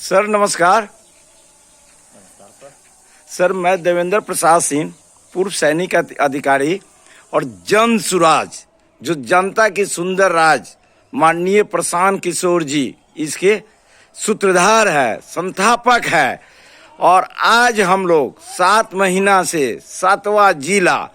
Sir नमस्कार। Sir मैं देवेंद्र प्रसाद सिंह, पूर्व सैनिक अधिकारी और जन सुराज, जो जनता की सुंदर राज, माननीय प्रशांत किशोर जी इसके सूत्रधार है, संस्थापक है। और आज हम लोग 7 महीना से 7वां जिला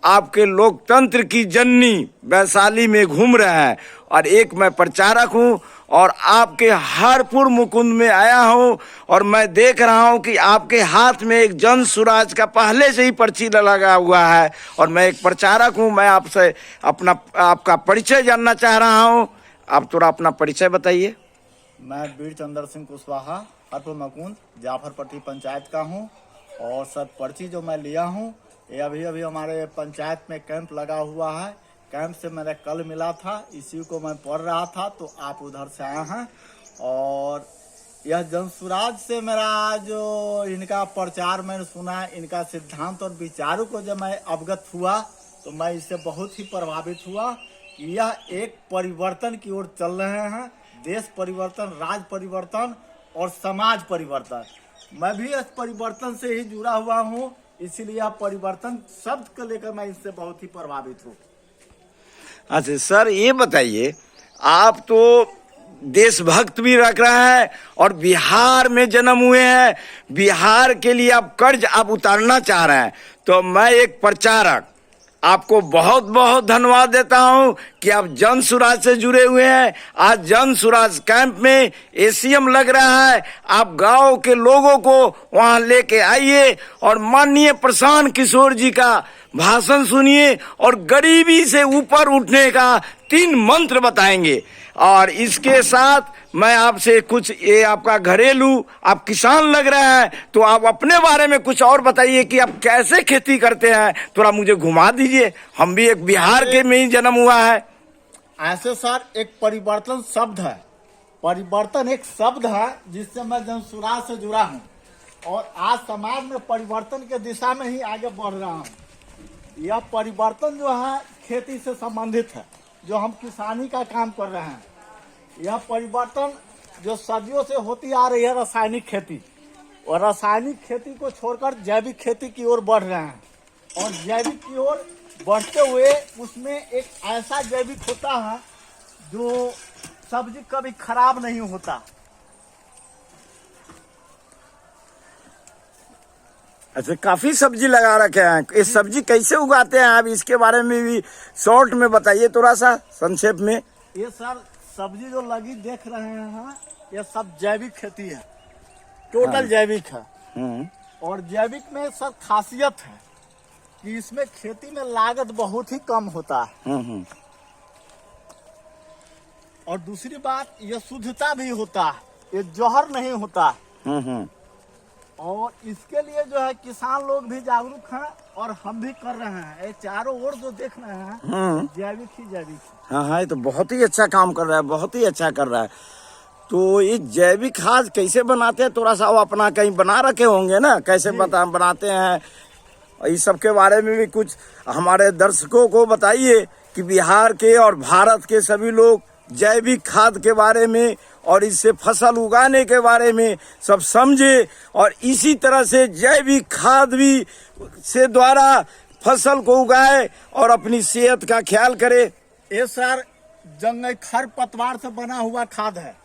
आपके लोकतंत्र की जननी वैशाली में घूम रहे हैं और एक मैं प्रचारक हूं और आपके हरपुर मुकुंद में आया हूं और मैं देख रहा हूं कि आपके हाथ में एक जन सुराज का पहले से ही पर्ची लगा हुआ है और मैं एक प्रचारक हूं। मैं आपसे आपका परिचय जानना चाह रहा हूं। आप थोड़ा अपना परिचय बताइए। मैं वीर चंद्र सिंह कुशवाहा, हरपुर मुकुंद, जाफरपट्टी पंचायत का हूं। और सर पर्ची जो मैं लिया हूं ये अभी हमारे पंचायत में कैंप लगा हुआ है। कैंप से मेरा कल मिला था, इसी को मैं पढ़ रहा था तो आप उधर से आए हैं। और यह जनसुराज से मेरा जो इनका प्रचार मैंने सुना, इनका सिद्धांत और विचारों को जब मैं अवगत हुआ तो मैं इससे बहुत ही प्रभावित हुआ कि यह एक परिवर्तन की ओर चल रहे हैं। देश परिवर्तन, राज परिवर्तन और समाज परिवर्तन। मैं भी इस परिवर्तन से ही जुड़ा हुआ हूँ, इसीलिए आप परिवर्तन शब्द को लेकर मैं इससे बहुत ही प्रभावित हूँ। अच्छा सर, ये बताइए, आप तो देशभक्त भी रख रहे हैं और बिहार में जन्म हुए हैं, बिहार के लिए आप कर्ज आप उतारना चाह रहे हैं, तो मैं एक प्रचारक आपको बहुत बहुत धन्यवाद देता हूं कि आप जन सुराज से जुड़े हुए हैं। आज जन सुराज कैंप में एसीएम लग रहा है, आप गांव के लोगों को वहां लेके आइए और माननीय प्रशांत किशोर जी का भाषण सुनिए और गरीबी से ऊपर उठने का 3 मंत्र बताएंगे। और इसके साथ मैं आपसे कुछ, ये आपका घरेलू, आप किसान लग रहे हैं तो आप अपने बारे में कुछ और बताइए कि आप कैसे खेती करते हैं, थोड़ा मुझे घुमा दीजिए। हम भी एक बिहार के में ही जन्म हुआ है। ऐसे सर एक परिवर्तन शब्द है, परिवर्तन एक शब्द है जिससे मैं जनसुराज से जुड़ा हूँ और आज समाज में परिवर्तन के दिशा में ही आगे बढ़ रहा हूँ। यह परिवर्तन जो है खेती से संबंधित है, जो हम किसानी का काम कर रहे हैं। यह परिवर्तन जो सदियों से होती आ रही है रासायनिक खेती, और रासायनिक खेती को छोड़कर जैविक खेती की ओर बढ़ रहे हैं। और जैविक की ओर बढ़ते हुए उसमें एक ऐसा जैविक होता है जो सब्जी कभी खराब नहीं होता। अच्छा, काफी सब्जी लगा रखे हैं, ये सब्जी कैसे उगाते हैं आप, इसके बारे में भी शॉर्ट में बताइए थोड़ा सा संक्षेप में। ये सर सब्जी जो लगी देख रहे हैं ये सब जैविक खेती है, टोटल जैविक है। और जैविक में सर खासियत है कि इसमें खेती में लागत बहुत ही कम होता है। और दूसरी बात, ये शुद्धता भी होता है, ये जहर नहीं होता। और इसके लिए जो है किसान लोग भी जागरूक हैं और हम भी कर रहे हैं। ये चारों ओर जो देख रहे हैं जैविक ही जैविक। हाँ, ये तो बहुत ही अच्छा काम कर रहा है, बहुत ही अच्छा कर रहा है। तो ये जैविक खाद कैसे बनाते हैं, थोड़ा सा वो अपना कहीं बना रखे होंगे ना, कैसे बनाते हैं, इस सब के बारे में भी कुछ हमारे दर्शकों को बताइए कि बिहार के और भारत के सभी लोग जैविक खाद के बारे में और इससे फसल उगाने के बारे में सब समझे और इसी तरह से जैविक खाद भी से द्वारा फसल को उगाए और अपनी सेहत का ख्याल करे। ये सर जंगल खरपतवार से बना हुआ खाद है।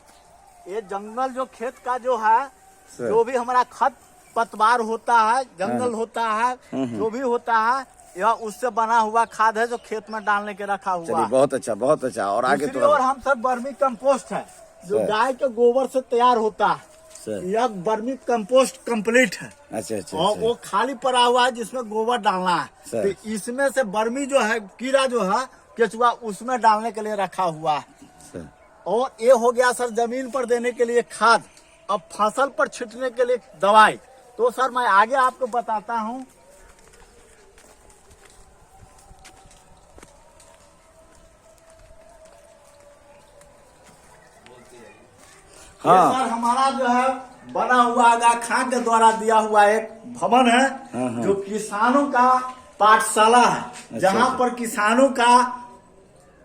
ये जंगल जो खेत का जो है, जो भी हमारा खत पतवार होता है, जंगल होता है, जो भी होता है, यह उससे बना हुआ खाद है जो खेत में डालने के रखा हुआ है। बहुत अच्छा, बहुत अच्छा। और आगे तो और हम सब वर्मी कंपोस्ट है जो गाय के गोबर से तैयार होता है। यह वर्मी कंपोस्ट कंप्लीट है। अच्छा। और वो खाली पड़ा हुआ है जिसमें गोबर डालना है। तो इसमें से वर्मी जो है, कीड़ा जो है केचुआ, उसमें डालने के लिए रखा हुआ है। और ये हो गया सर जमीन पर देने के लिए खाद। अब फसल पर छिटने के लिए दवाई। तो सर मैं आगे आपको बताता हूँ। हाँ सर, हमारा जो है बना हुआ आगा खान के द्वारा दिया हुआ एक भवन है जो किसानों का पाठशाला है। जहाँ पर किसानों का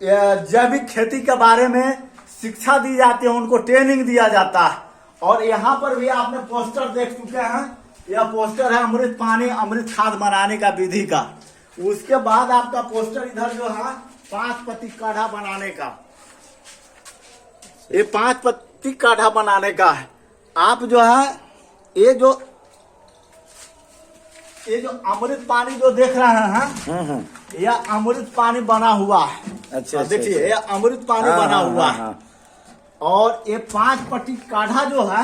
जैविक खेती के बारे में शिक्षा दी जाती है, उनको ट्रेनिंग दिया जाता है। और यहाँ पर भी आपने पोस्टर देख चुके हैं। यह पोस्टर है अमृत पानी अमृत खाद बनाने का विधि का। उसके बाद आपका पोस्टर इधर जो है 5 पत्ती काढ़ा बनाने का, ये 5 पत्ती काढ़ा बनाने का है। आप जो है ये जो अमृत पानी जो देख रहे हैं, यह अमृत पानी बना हुआ है। अच्छा, देखिए ये अमृत पानी बना हुआ है। और ये 5 पत्ती काढ़ा जो है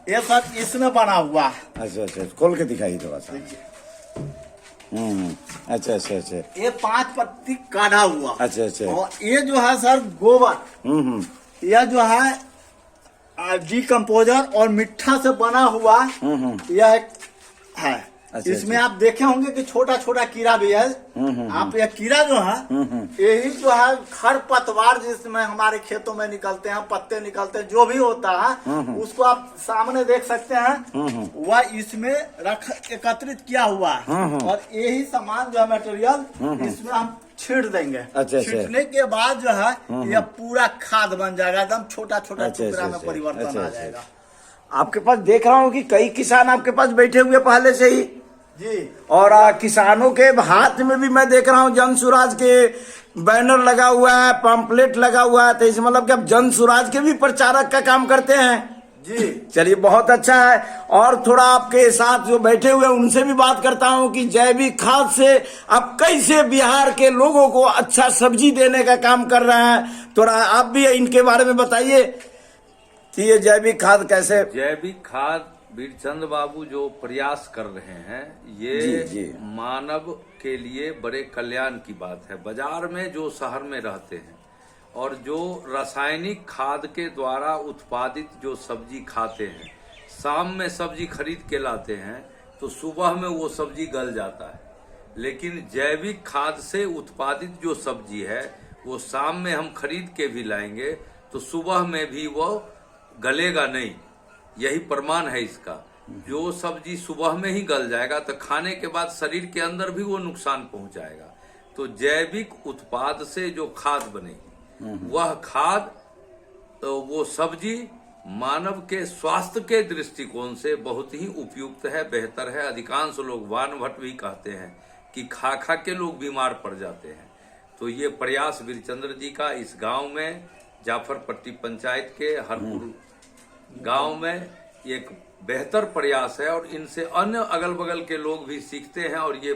ये सब इसमें बना हुआ है। अच्छा अच्छा, खोल के दिखाइए थोड़ा सा। अच्छा अच्छा अच्छा, ये 5 पत्ती काढ़ा हुआ। अच्छा अच्छा। और ये जो है सर गोबर, यह जो है डिकम्पोजर और मिट्टा से बना हुआ यह एक है। अच्छा, इसमें अच्छा। आप देखे होंगे कि छोटा छोटा कीड़ा भी है। आप यह कीड़ा जो है यही जो है खर पतवार जिसमें हमारे खेतों में निकलते हैं, पत्ते निकलते हैं, जो भी होता है उसको आप सामने देख सकते हैं। वह इसमें एकत्रित किया हुआ है। और यही सामान जो है मटेरियल इसमें हम छीट देंगे। अच्छा, छीटने के बाद जो है यह पूरा खाद बन जाएगा, एकदम छोटा छोटा अच्छा, टुकड़ा में अच्छा, परिवर्तन अच्छा, आ अच्छा। जाएगा। आपके पास देख रहा हूँ कि कई किसान आपके पास बैठे हुए पहले से ही जी। और किसानों के हाथ में भी मैं देख रहा हूँ जन सुराज के बैनर लगा हुआ है, पंपलेट लगा हुआ है। तो इस मतलब कि आप जन सुराज के भी प्रचारक का काम करते हैं जी। चलिए बहुत अच्छा है। और थोड़ा आपके साथ जो बैठे हुए हैं उनसे भी बात करता हूँ कि जैविक खाद से आप कैसे बिहार के लोगों को अच्छा सब्जी देने का काम कर रहे हैं। थोड़ा आप भी इनके बारे में बताइए कि ये जैविक खाद कैसे। जैविक खाद वीरचंद बाबू जो प्रयास कर रहे हैं ये जी। मानव के लिए बड़े कल्याण की बात है। बाजार में जो शहर में रहते हैं और जो रासायनिक खाद के द्वारा उत्पादित जो सब्जी खाते हैं, शाम में सब्जी खरीद के लाते हैं तो सुबह में वो सब्जी गल जाता है। लेकिन जैविक खाद से उत्पादित जो सब्जी है वो शाम में हम खरीद के भी लाएंगे तो सुबह में भी वो गलेगा नहीं। यही प्रमाण है इसका। जो सब्जी सुबह में ही गल जाएगा तो खाने के बाद शरीर के अंदर भी वो नुकसान पहुंचाएगा। तो जैविक उत्पाद से जो खाद बनेगी वह खाद तो वो सब्जी मानव के स्वास्थ्य के दृष्टिकोण से बहुत ही उपयुक्त है, बेहतर है। अधिकांश लोग वान भट्ट भी कहते हैं कि खा खा के लोग बीमार पड़ जाते हैं। तो ये प्रयास वीरचंद्र जी का इस गांव में जाफरपट्टी पंचायत के हरपुर गांव में एक बेहतर प्रयास है और इनसे अन्य अगल बगल के लोग भी सीखते हैं और ये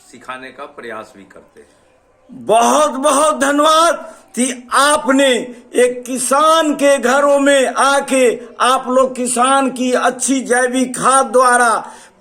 सिखाने का प्रयास भी करते हैं। बहुत बहुत धन्यवाद कि आपने एक किसान के घरों में आके आप लोग किसान की अच्छी जैविक खाद द्वारा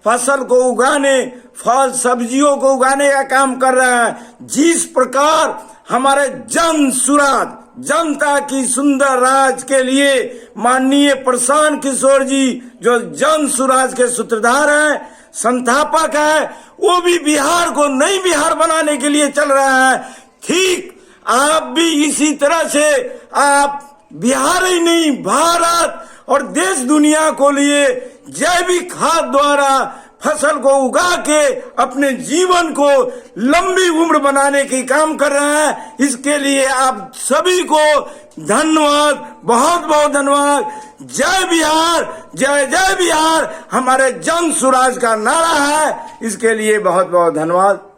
फसल को उगाने, फल सब्जियों को उगाने का काम कर रहे हैं। जिस प्रकार हमारे जन सुराज जनता की सुंदर राज के लिए माननीय प्रशांत किशोर जी जो जन सुराज के सूत्रधार हैं, संस्थापक है, वो भी बिहार को नई बिहार बनाने के लिए चल रहा है। ठीक आप भी इसी तरह से आप बिहार ही नहीं भारत और देश दुनिया को लिए जैविक खाद द्वारा फसल को उगा के अपने जीवन को लंबी उम्र बनाने की काम कर रहे हैं। इसके लिए आप सभी को धन्यवाद, बहुत बहुत धन्यवाद। जय बिहार, जय जय बिहार हमारे जन सुराज का नारा है। इसके लिए बहुत बहुत धन्यवाद।